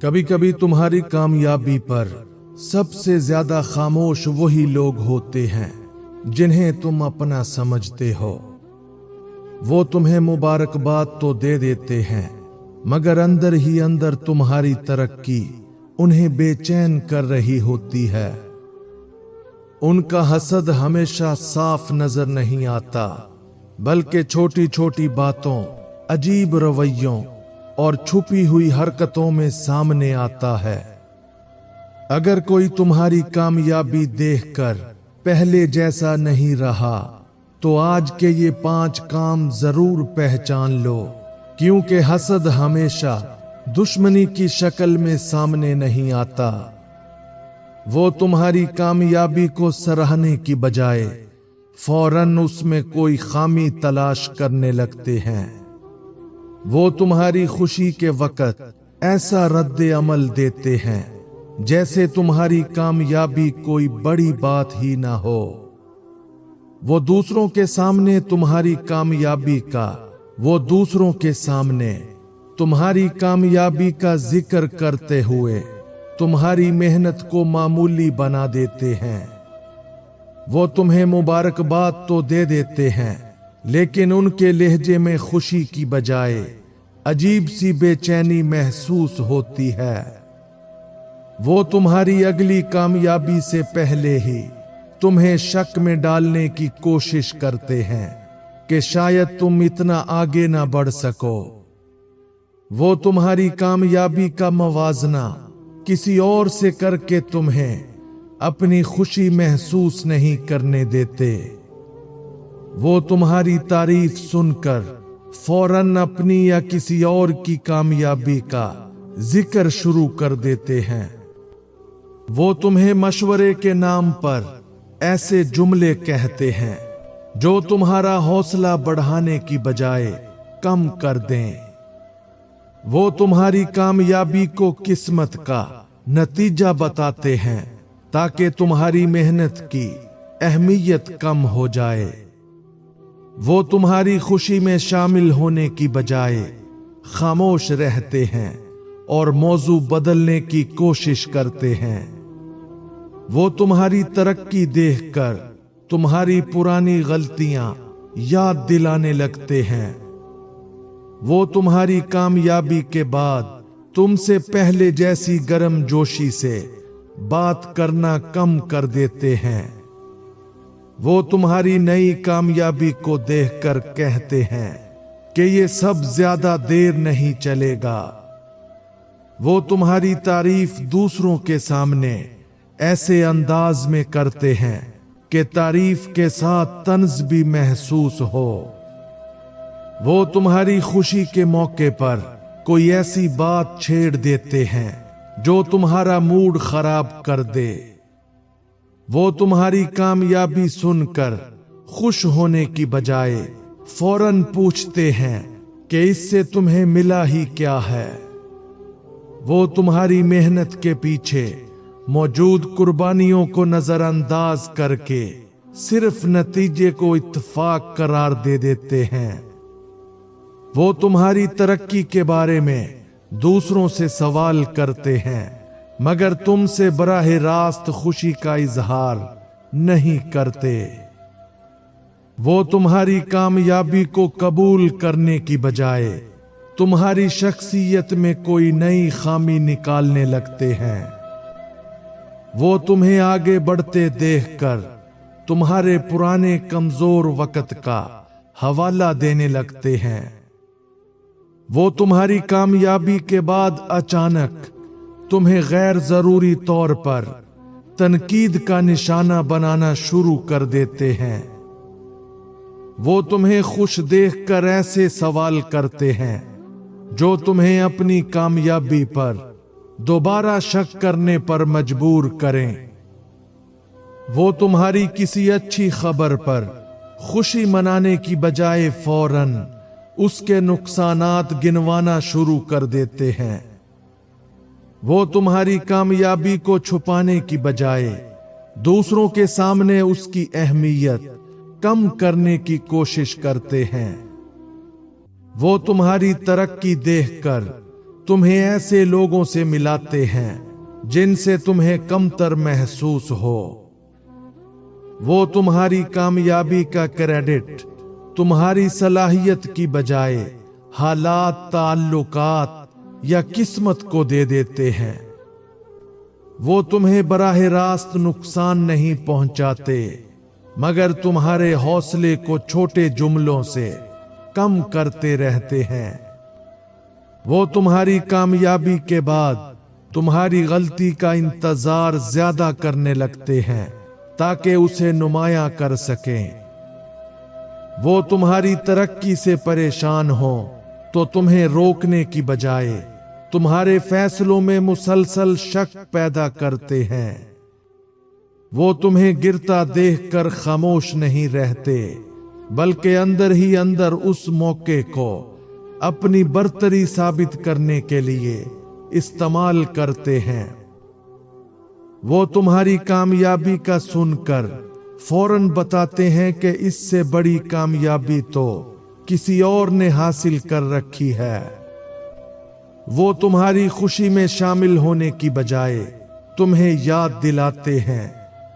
कभी कभी तुम्हारी कामयाबी पर सबसे ज्यादा खामोश वही लोग होते हैं जिन्हें तुम अपना समझते हो। वो तुम्हें मुबारकबाद तो दे देते हैं, मगर अंदर ही अंदर तुम्हारी तरक्की उन्हें बेचैन कर रही होती है। उनका हसद हमेशा साफ नजर नहीं आता, बल्कि छोटी छोटी बातों, अजीब रवैयों और छुपी हुई हरकतों में सामने आता है। अगर कोई तुम्हारी कामयाबी देखकर पहले जैसा नहीं रहा, तो आज के ये 5 काम जरूर पहचान लो, क्योंकि हसद हमेशा दुश्मनी की शक्ल में सामने नहीं आता। वो तुम्हारी कामयाबी को सराहने की बजाय फौरन उसमें कोई खामी तलाश करने लगते हैं। वो तुम्हारी खुशी के वक्त ऐसा रद्द अमल देते हैं जैसे तुम्हारी कामयाबी कोई बड़ी बात ही ना हो। वो दूसरों के सामने तुम्हारी कामयाबी का जिक्र करते हुए तुम्हारी मेहनत को मामूली बना देते हैं। वो तुम्हें मुबारकबाद तो दे देते हैं, लेकिन उनके लहजे में खुशी की बजाय अजीब सी बेचैनी महसूस होती है। वो तुम्हारी अगली कामयाबी से पहले ही तुम्हें शक में डालने की कोशिश करते हैं कि शायद तुम इतना आगे ना बढ़ सको। वो तुम्हारी कामयाबी का मवाजना किसी और से करके तुम्हें अपनी खुशी महसूस नहीं करने देते। वो तुम्हारी तारीफ सुनकर फौरन अपनी या किसी और की कामयाबी का जिक्र शुरू कर देते हैं। वो तुम्हें मशवरे के नाम पर ऐसे जुमले कहते हैं जो तुम्हारा हौसला बढ़ाने की बजाय कम कर दें। वो तुम्हारी कामयाबी को किस्मत का नतीजा बताते हैं ताकि तुम्हारी मेहनत की अहमियत कम हो जाए। वो तुम्हारी खुशी में शामिल होने की बजाय खामोश रहते हैं और मौजू बदलने की कोशिश करते हैं। वो तुम्हारी तरक्की देखकर तुम्हारी पुरानी गलतियां याद दिलाने लगते हैं। वो तुम्हारी कामयाबी के बाद तुमसे पहले जैसी गर्मजोशी से बात करना कम कर देते हैं। वो तुम्हारी नई कामयाबी को देखकर कहते हैं कि ये सब ज्यादा देर नहीं चलेगा। वो तुम्हारी तारीफ दूसरों के सामने ऐसे अंदाज में करते हैं कि तारीफ के साथ तंज भी महसूस हो। वो तुम्हारी खुशी के मौके पर कोई ऐसी बात छेड़ देते हैं जो तुम्हारा मूड खराब कर दे। वो तुम्हारी कामयाबी सुनकर खुश होने की बजाय फौरन पूछते हैं कि इससे तुम्हें मिला ही क्या है। वो तुम्हारी मेहनत के पीछे मौजूद कुर्बानियों को नजरअंदाज करके सिर्फ नतीजे को इत्तेफाक करार दे देते हैं। वो तुम्हारी तरक्की के बारे में दूसरों से सवाल करते हैं, मगर तुमसे बराह रास्त खुशी का इजहार नहीं करते। वो तुम्हारी कामयाबी को कबूल करने की बजाय तुम्हारी शख्सियत में कोई नई खामी निकालने लगते हैं। वो तुम्हें आगे बढ़ते देखकर तुम्हारे पुराने कमजोर वक्त का हवाला देने लगते हैं। वो तुम्हारी कामयाबी के बाद अचानक तुम्हें गैर जरूरी तौर पर तनकीद का निशाना बनाना शुरू कर देते हैं। वो तुम्हें खुश देखकर ऐसे सवाल करते हैं जो तुम्हें अपनी कामयाबी पर दोबारा शक करने पर मजबूर करें। वो तुम्हारी किसी अच्छी खबर पर खुशी मनाने की बजाय फौरन उसके नुकसानात गिनवाना शुरू कर देते हैं। वो तुम्हारी कामयाबी को छुपाने की बजाय दूसरों के सामने उसकी अहमियत कम करने की कोशिश करते हैं। वो तुम्हारी तरक्की देखकर तुम्हें ऐसे लोगों से मिलाते हैं जिनसे तुम्हें कमतर महसूस हो। वो तुम्हारी कामयाबी का क्रेडिट तुम्हारी सलाहियत की बजाय हालात, ताल्लुकात या किस्मत को दे देते हैं। वो तुम्हें बराह रास्त नुकसान नहीं पहुंचाते, मगर तुम्हारे हौसले को छोटे जुमलों से कम करते रहते हैं। वो तुम्हारी कामयाबी के बाद तुम्हारी गलती का इंतजार ज्यादा करने लगते हैं ताकि उसे नुमायां कर सकें। वो तुम्हारी तरक्की से परेशान हो तो तुम्हें रोकने की बजाय तुम्हारे फैसलों में मुसलसल शक पैदा करते हैं। वो तुम्हें गिरता देखकर खामोश नहीं रहते, बल्कि अंदर ही अंदर उस मौके को अपनी बरतरी साबित करने के लिए इस्तेमाल करते हैं। वो तुम्हारी कामयाबी का सुनकर फौरन बताते हैं कि इससे बड़ी कामयाबी तो किसी और ने हासिल कर रखी है। वो तुम्हारी खुशी में शामिल होने की बजाय तुम्हें याद दिलाते हैं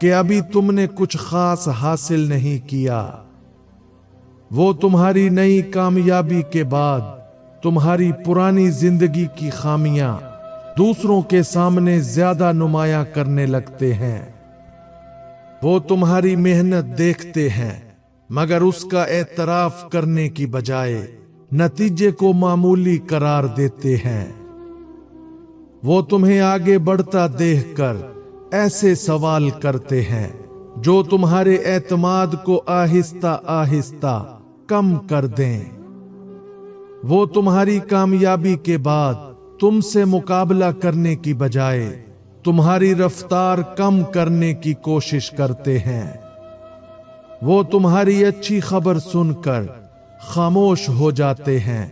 कि अभी तुमने कुछ खास हासिल नहीं किया। वो तुम्हारी नई कामयाबी के बाद तुम्हारी पुरानी जिंदगी की खामियां दूसरों के सामने ज्यादा नुमायां करने लगते हैं। वो तुम्हारी मेहनत देखते हैं, मगर उसका एतराफ करने की बजाय नतीजे को मामूली करार देते हैं। वो तुम्हें आगे बढ़ता देखकर ऐसे सवाल करते हैं जो तुम्हारे एतमाद को आहिस्ता आहिस्ता कम कर दें। वो तुम्हारी कामयाबी के बाद तुमसे मुकाबला करने की बजाय तुम्हारी रफ्तार कम करने की कोशिश करते हैं। वो तुम्हारी अच्छी खबर सुनकर खामोश हो जाते हैं,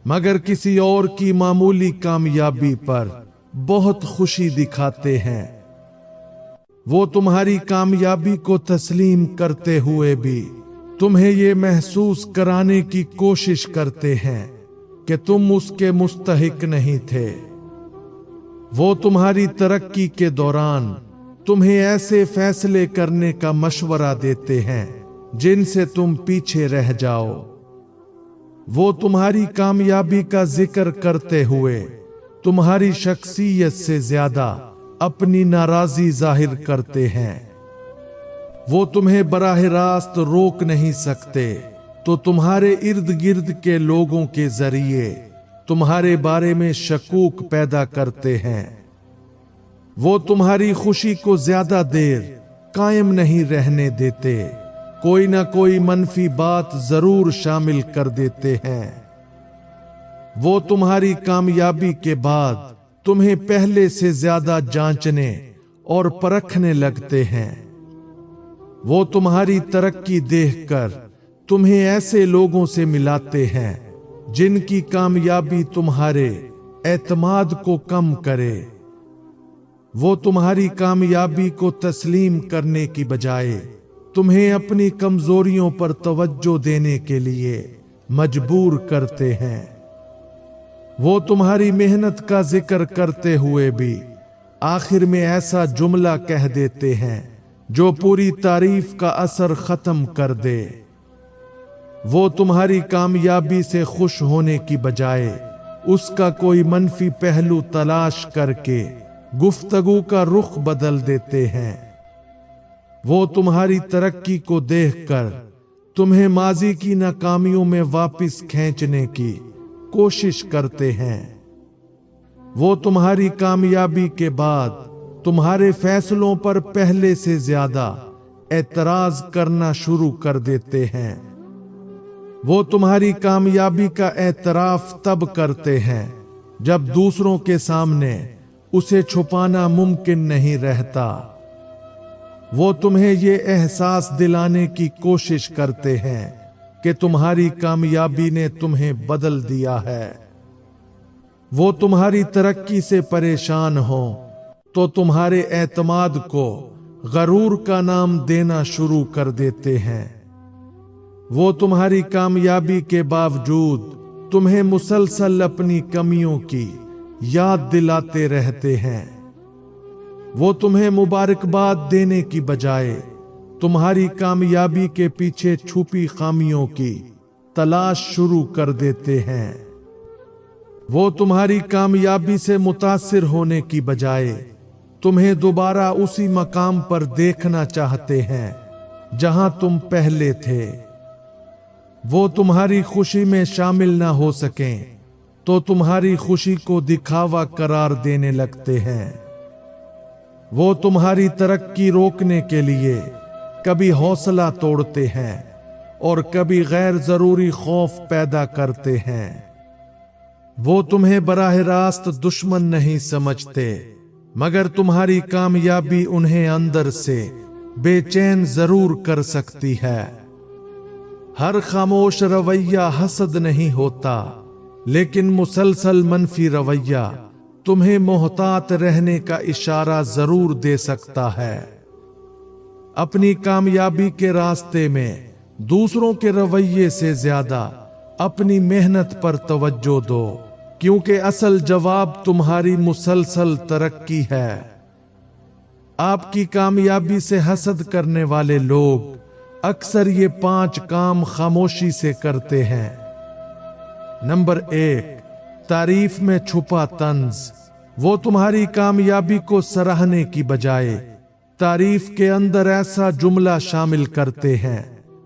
मगर किसी और की मामूली कामयाबी पर बहुत खुशी दिखाते हैं। वो तुम्हारी कामयाबी को तस्लीम करते हुए भी तुम्हें ये महसूस कराने की कोशिश करते हैं कि तुम उसके मुस्तहिक नहीं थे। वो तुम्हारी तरक्की के दौरान तुम्हें ऐसे फैसले करने का मशवरा देते हैं जिनसे तुम पीछे रह जाओ। वो तुम्हारी कामयाबी का जिक्र करते हुए तुम्हारी शख्सियत से ज्यादा अपनी नाराजगी जाहिर करते हैं। वो तुम्हें बराह रास्त रोक नहीं सकते, तो तुम्हारे इर्द गिर्द के लोगों के जरिए तुम्हारे बारे में शकूक पैदा करते हैं। वो तुम्हारी खुशी को ज्यादा देर कायम नहीं रहने देते, कोई ना कोई मनफी बात जरूर शामिल कर देते हैं। वो तुम्हारी कामयाबी के बाद तुम्हें पहले से ज्यादा जांचने और परखने लगते हैं। वो तुम्हारी तरक्की देखकर तुम्हें ऐसे लोगों से मिलाते हैं जिनकी कामयाबी तुम्हारे एतमाद को कम करे। वो तुम्हारी कामयाबी को तस्लीम करने की बजाय तुम्हें अपनी कमजोरियों पर तवज्जो देने के लिए मजबूर करते हैं। वो तुम्हारी मेहनत का जिक्र करते हुए भी आखिर में ऐसा जुमला कह देते हैं जो पूरी तारीफ का असर खत्म कर दे। वो तुम्हारी कामयाबी से खुश होने की बजाय उसका कोई मनफी पहलू तलाश करके गुफ्तगू का रुख बदल देते हैं। वो तुम्हारी तरक्की को देखकर तुम्हें माजी की नाकामियों में वापस खींचने की कोशिश करते हैं। वो तुम्हारी कामयाबी के बाद तुम्हारे फैसलों पर पहले से ज्यादा एतराज करना शुरू कर देते हैं। वो तुम्हारी कामयाबी का एतराफ तब करते हैं जब दूसरों के सामने उसे छुपाना मुमकिन नहीं रहता। वो तुम्हें ये एहसास दिलाने की कोशिश करते हैं कि तुम्हारी कामयाबी ने तुम्हें बदल दिया है। वो तुम्हारी तरक्की से परेशान हो तो तुम्हारे एतमाद को गरूर का नाम देना शुरू कर देते हैं। वो तुम्हारी कामयाबी के बावजूद तुम्हें मुसलसल अपनी कमियों की याद दिलाते रहते हैं। वो तुम्हें मुबारकबाद देने की बजाय तुम्हारी कामयाबी के पीछे छुपी खामियों की तलाश शुरू कर देते हैं। वो तुम्हारी कामयाबी से मुतासिर होने की बजाय तुम्हें दोबारा उसी मकाम पर देखना चाहते हैं जहां तुम पहले थे। वो तुम्हारी खुशी में शामिल ना हो सकें तो तुम्हारी खुशी को दिखावा करार देने लगते हैं। वो तुम्हारी तरक्की रोकने के लिए कभी हौसला तोड़ते हैं और कभी गैर जरूरी खौफ पैदा करते हैं। वो तुम्हें बराह रास्त दुश्मन नहीं समझते, मगर तुम्हारी कामयाबी उन्हें अंदर से बेचैन जरूर कर सकती है। हर खामोश रवैया हसद नहीं होता, लेकिन मुसलसल मनफी रवैया तुम्हें मोहतात रहने का इशारा जरूर दे सकता है। अपनी कामयाबी के रास्ते में दूसरों के रवैये से ज्यादा अपनी मेहनत पर तवज्जो दो, क्योंकि असल जवाब तुम्हारी मुसलसल तरक्की है। आपकी कामयाबी से हसद करने वाले लोग अक्सर ये 5 काम खामोशी से करते हैं। नंबर 1, तारीफ में छुपा तंज। वो तुम्हारी कामयाबी को सराहने की बजाय तारीफ के अंदर ऐसा जुमला शामिल करते हैं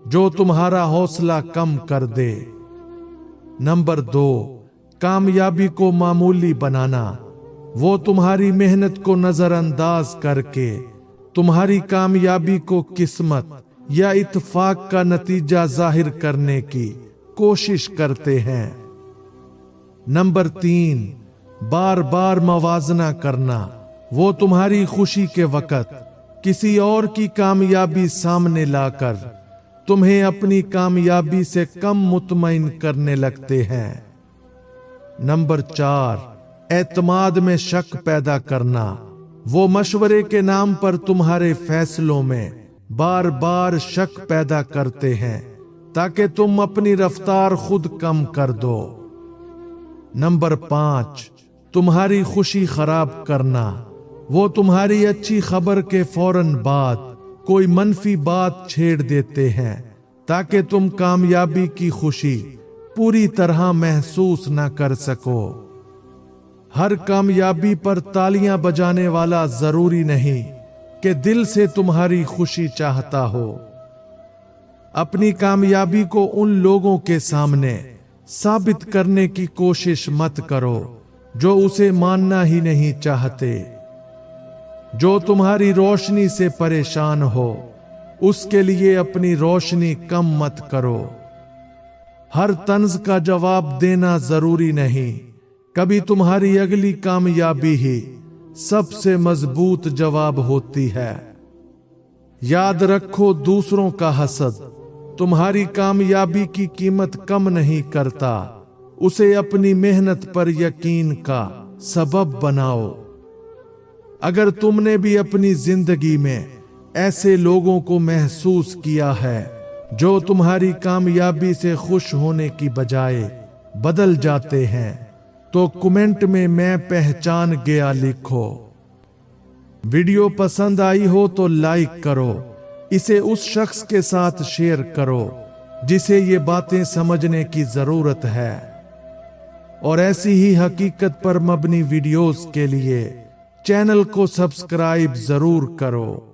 जो तुम्हारा हौसला कम कर दे। नंबर 2, कामयाबी को मामूली बनाना। वो तुम्हारी मेहनत को नजरअंदाज करके तुम्हारी कामयाबी को किस्मत या इत्तेफाक का नतीजा जाहिर करने की कोशिश करते हैं। नंबर 3, बार बार मवाजना करना। वो तुम्हारी खुशी के वक्त किसी और की कामयाबी सामने लाकर तुम्हें अपनी कामयाबी से कम मुतमईन करने लगते हैं। नंबर 4, एतमाद में शक पैदा करना। वो मशवरे के नाम पर तुम्हारे फैसलों में बार बार शक पैदा करते हैं ताकि तुम अपनी रफ्तार खुद कम कर दो। नंबर 5, तुम्हारी खुशी खराब करना। वो तुम्हारी अच्छी खबर के फौरन बाद कोई मनफी बात छेड़ देते हैं ताकि तुम कामयाबी की खुशी पूरी तरह महसूस न कर सको। हर कामयाबी पर तालियां बजाने वाला जरूरी नहीं कि दिल से तुम्हारी खुशी चाहता हो। अपनी कामयाबी को उन लोगों के सामने साबित करने की कोशिश मत करो जो उसे मानना ही नहीं चाहते। जो तुम्हारी रोशनी से परेशान हो, उसके लिए अपनी रोशनी कम मत करो। हर तंज का जवाब देना जरूरी नहीं, कभी तुम्हारी अगली कामयाबी ही सबसे मजबूत जवाब होती है। याद रखो, दूसरों का हसद तुम्हारी कामयाबी की कीमत कम नहीं करता। उसे अपनी मेहनत पर यकीन का सबब बनाओ। अगर तुमने भी अपनी जिंदगी में ऐसे लोगों को महसूस किया है जो तुम्हारी कामयाबी से खुश होने की बजाय बदल जाते हैं, तो कमेंट में मैं पहचान गया लिखो। वीडियो पसंद आई हो तो लाइक करो, इसे उस शख्स के साथ शेयर करो जिसे ये बातें समझने की जरूरत है। और ऐसी ही हकीकत पर मबनी वीडियोस के लिए चैनल को सब्सक्राइब जरूर करो।